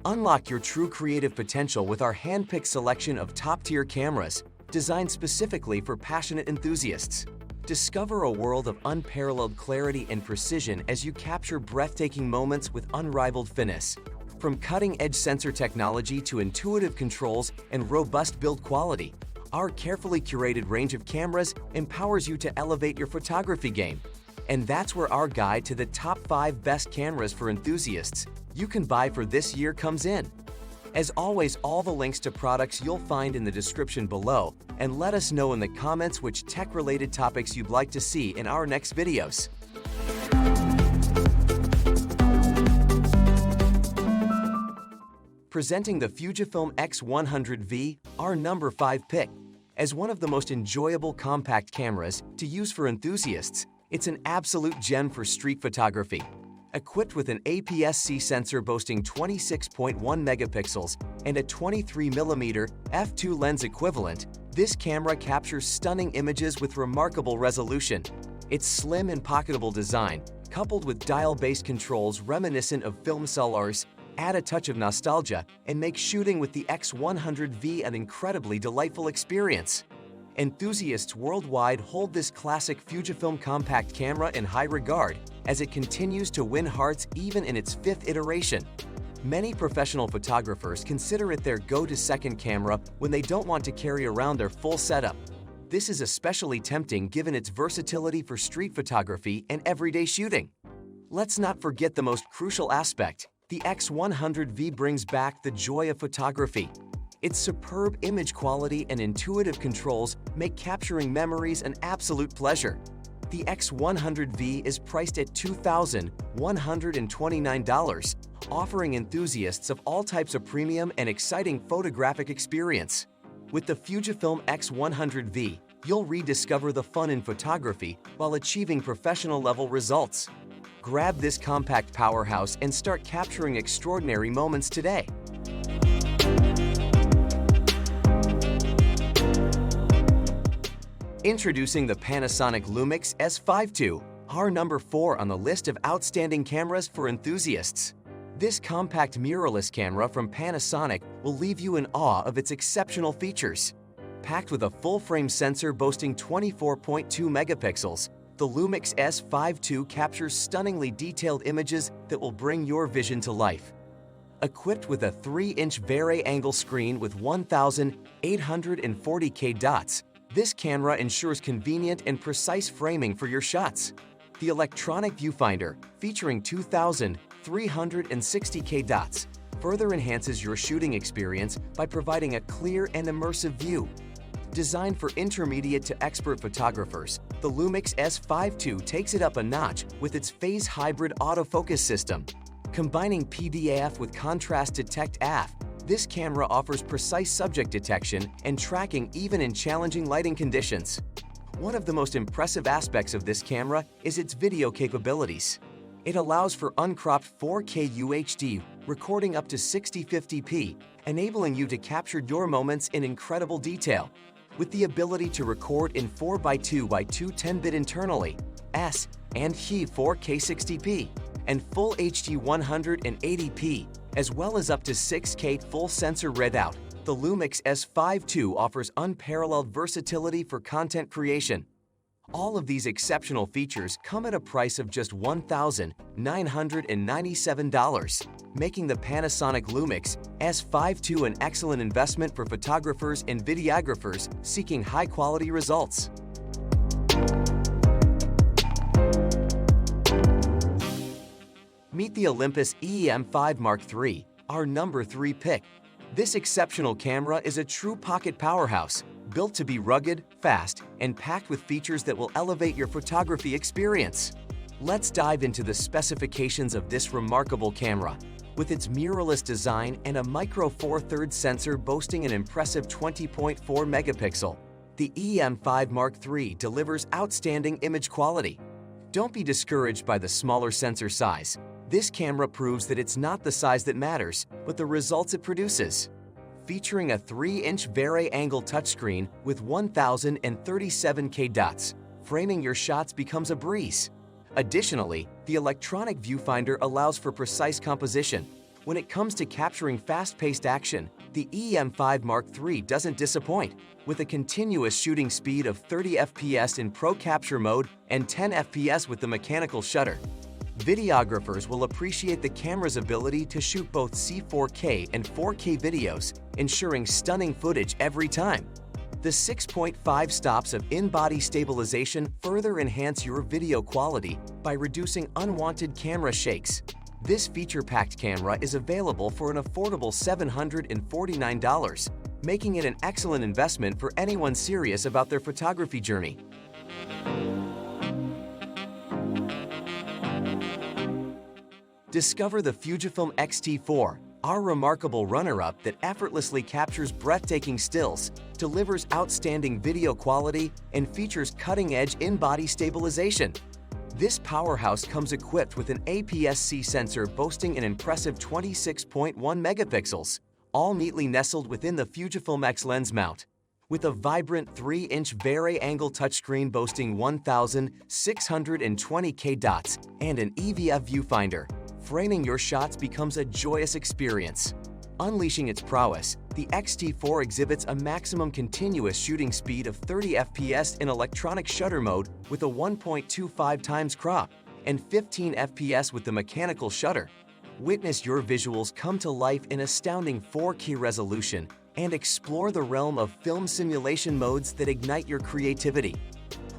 Unlock your true creative potential with our hand-picked selection of top-tier cameras designed specifically for passionate enthusiasts. Discover a world of unparalleled clarity and precision as you capture breathtaking moments with unrivaled finesse. From cutting-edge sensor technology to intuitive controls and robust build quality, our carefully curated range of cameras empowers you to elevate your photography game. And that's where our guide to the top 5 best cameras for enthusiasts you can buy for this year comes in. As always, all the links to products you'll find in the description below, and let us know in the comments which tech-related topics you'd like to see in our next videos. Presenting the Fujifilm X100V, our number 5 pick. As one of the most enjoyable compact cameras to use for enthusiasts, it's an absolute gem for street photography. Equipped with an APS-C sensor boasting 26.1 megapixels and a 23mm f2 lens equivalent, this camera captures stunning images with remarkable resolution. Its slim and pocketable design, coupled with dial-based controls reminiscent of film cellars, add a touch of nostalgia and make shooting with the X100V an incredibly delightful experience. Enthusiasts worldwide hold this classic Fujifilm compact camera in high regard as it continues to win hearts even in its 5th iteration. Many professional photographers consider it their go-to second camera when they don't want to carry around their full setup. This is especially tempting given its versatility for street photography and everyday shooting. Let's not forget the most crucial aspect. The X100V brings back the joy of photography. Its superb image quality and intuitive controls make capturing memories an absolute pleasure. The X100V is priced at $2,129, offering enthusiasts of all types of premium and exciting photographic experience. With the Fujifilm X100V, you'll rediscover the fun in photography while achieving professional-level results. Grab this compact powerhouse and start capturing extraordinary moments today. Introducing the Panasonic Lumix S52, our number 4 on the list of outstanding cameras for enthusiasts. This compact mirrorless camera from Panasonic will leave you in awe of its exceptional features. Packed with a full-frame sensor boasting 24.2 megapixels, the Lumix S52 captures stunningly detailed images that will bring your vision to life. Equipped with a 3-inch vari-angle screen with 1,840K dots, this camera ensures convenient and precise framing for your shots. The electronic viewfinder, featuring 2,360K dots, further enhances your shooting experience by providing a clear and immersive view. Designed for intermediate to expert photographers, the Lumix S52 takes it up a notch with its phase hybrid autofocus system. Combining PDAF with contrast detect AF, this camera offers precise subject detection and tracking even in challenging lighting conditions. One of the most impressive aspects of this camera is its video capabilities. It allows for uncropped 4K UHD, recording up to 6050p, enabling you to capture your moments in incredible detail. With the ability to record in 4x2x2 10-bit internally, S and He 4K 60p, and Full HD 180p, as well as up to 6K full sensor readout, the Lumix S52 offers unparalleled versatility for content creation. All of these exceptional features come at a price of just $1,997, making the Panasonic Lumix S52 an excellent investment for photographers and videographers seeking high-quality results. Meet the Olympus EM5 Mark III, our number 3 pick. This exceptional camera is a true pocket powerhouse, built to be rugged, fast, and packed with features that will elevate your photography experience. Let's dive into the specifications of this remarkable camera. With its mirrorless design and a micro Four Thirds sensor boasting an impressive 20.4 megapixel, the EM5 Mark III delivers outstanding image quality. Don't be discouraged by the smaller sensor size. This camera proves that it's not the size that matters, but the results it produces. Featuring a 3-inch vari-angle touchscreen with 1,037K dots, framing your shots becomes a breeze. Additionally, the electronic viewfinder allows for precise composition, When it comes to capturing fast-paced action, the EM5 Mark III doesn't disappoint, with a continuous shooting speed of 30 FPS in Pro Capture mode and 10 FPS with the mechanical shutter. Videographers will appreciate the camera's ability to shoot both C4K and 4K videos, ensuring stunning footage every time. The 6.5 stops of in-body stabilization further enhance your video quality by reducing unwanted camera shakes. This feature-packed camera is available for an affordable $749, making it an excellent investment for anyone serious about their photography journey. Discover the Fujifilm X-T4, our remarkable runner-up that effortlessly captures breathtaking stills, delivers outstanding video quality, and features cutting-edge in-body stabilization. This powerhouse comes equipped with an APS-C sensor boasting an impressive 26.1 megapixels, all neatly nestled within the Fujifilm X lens mount. With a vibrant 3-inch vari-angle touchscreen boasting 1,620K dots and an EVF viewfinder, framing your shots becomes a joyous experience. Unleashing its prowess, the X-T4 exhibits a maximum continuous shooting speed of 30 FPS in electronic shutter mode with a 1.25 times crop and 15 FPS with the mechanical shutter. Witness your visuals come to life in astounding 4K resolution and explore the realm of film simulation modes that ignite your creativity.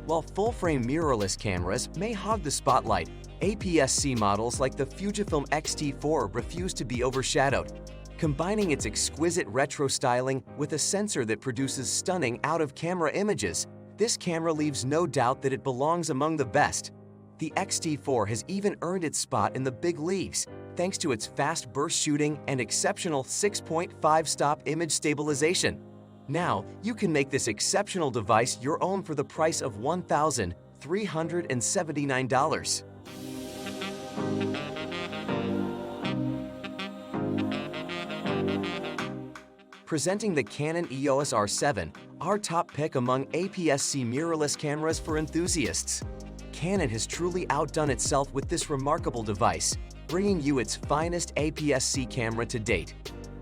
While full-frame mirrorless cameras may hog the spotlight, APS-C models like the Fujifilm X-T4 refuse to be overshadowed. Combining its exquisite retro styling with a sensor that produces stunning out-of-camera images, this camera leaves no doubt that it belongs among the best. The X-T4 has even earned its spot in the big leagues, thanks to its fast burst shooting and exceptional 6.5-stop image stabilization. Now, you can make this exceptional device your own for the price of $1,379. Presenting the Canon EOS R7, our top pick among APS-C mirrorless cameras for enthusiasts. Canon has truly outdone itself with this remarkable device, bringing you its finest APS-C camera to date.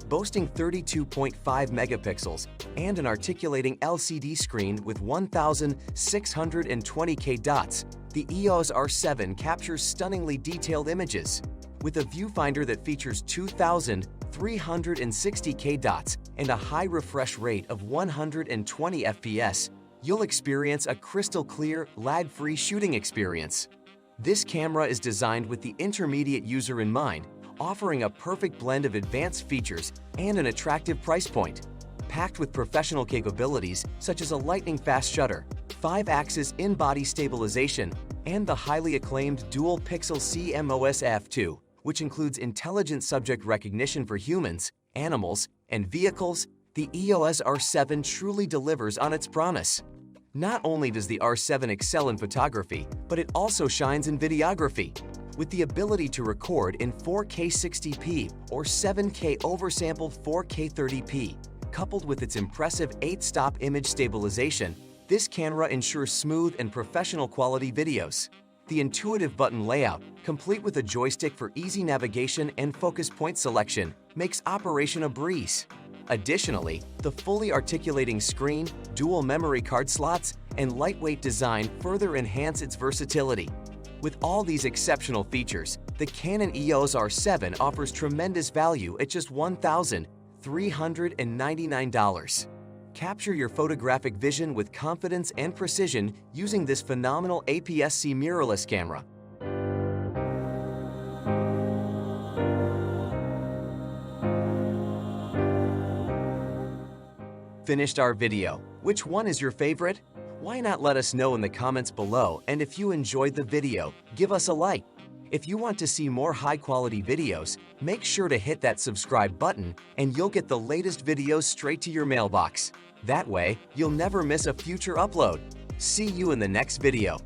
Boasting 32.5 megapixels and an articulating LCD screen with 1,620K dots, the EOS R7 captures stunningly detailed images. With a viewfinder that features 2,360K dots and a high refresh rate of 120 FPS, you'll experience a crystal-clear, lag-free shooting experience. This camera is designed with the intermediate user in mind, offering a perfect blend of advanced features and an attractive price point. Packed with professional capabilities such as a lightning-fast shutter, 5-axis in-body stabilization, and the highly acclaimed dual-pixel CMOS f2, which includes intelligent subject recognition for humans, animals, and vehicles, the EOS R7 truly delivers on its promise. Not only does the R7 excel in photography, but it also shines in videography. With the ability to record in 4K 60p or 7K oversampled 4K 30p, coupled with its impressive 8-stop image stabilization, this camera ensures smooth and professional quality videos. The intuitive button layout, complete with a joystick for easy navigation and focus point selection, makes operation a breeze. Additionally, the fully articulating screen, dual memory card slots, and lightweight design further enhance its versatility. With all these exceptional features, the Canon EOS R7 offers tremendous value at just $1,399. Capture your photographic vision with confidence and precision using this phenomenal APS-C mirrorless camera. Finished our video. Which one is your favorite? Why not let us know in the comments below, and if you enjoyed the video, give us a like. If you want to see more high-quality videos, make sure to hit that subscribe button and you'll get the latest videos straight to your mailbox. That way, you'll never miss a future upload. See you in the next video.